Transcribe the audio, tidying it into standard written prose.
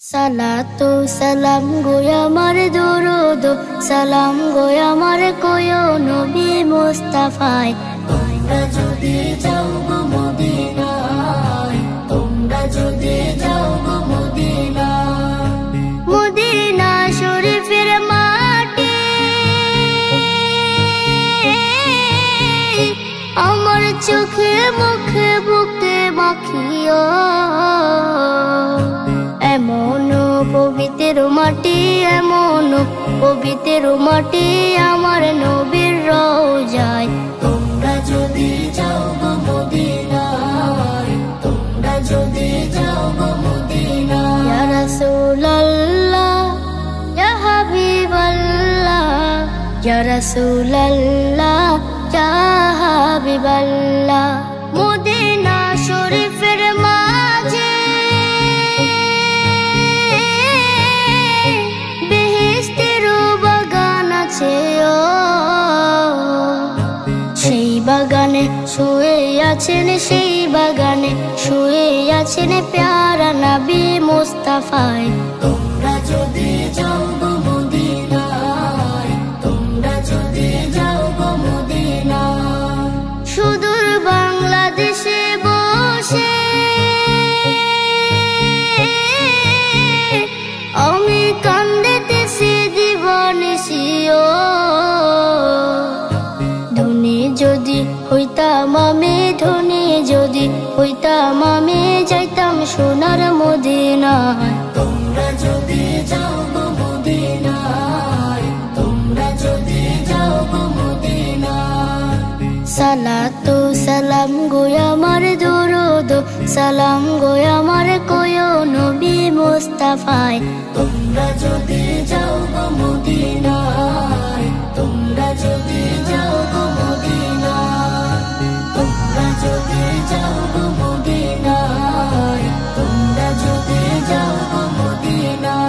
সালাতু সালাম গো আমার দরুদ সালাম গো আমার কোয় নবী মুস্তাফায়। তোমরা যদি যাও গো মদিনায়, তোমরা যদি যাও গো মদিনায়, মদিনা শরীফের মাটি আমার চোখে মুখে বুকে মাখিও। এমন পবিত্র মাটি, এমন পবিত্র মাটি আমার নবীর রওজায়। তোমরা যদি যাও গো মদিনায়, তোমরা যদি যাও গো মদিনায়। ইয়া রাসূলুল্লাহ ইয়া হাবিবাল্লাহ, ইয়া রাসূলুল্লাহ ইয়া হাবিবাল্লাহ। মদিনা শরীফের মাঝে সেই বাগানে শুয়ে আছেন, সেই বাগানে শুয়ে আছেন প্যারা নবী মুস্তাফায়। তোমরা যদি যাও গো মদিনায়, তোমরা যদি যাও গো মদিনায়। সুদূর বাংলাদেশে বসে আমি কান্দিতেছি দিবানিশিও। ধনী যদি হইতাম আমি, ধনী যদি হইতাম আমি, যাইতাম সোনার মদিনায়। তোমরা যদি যাও গো মদিনায়, তোমরা যদি যাও গো মদিনায়। সালাতু সালাম গো আমার দরুদ সালাম গো আমার কোয় নবী মুস্তাফায়। তোমরা যদি যাও গো মদিনায়, তোমরা যদি যাও গো মদিনায়, তোমরা যদি যাও গো মদিনায়, তোমরা যদি যাও গো মদিনায়।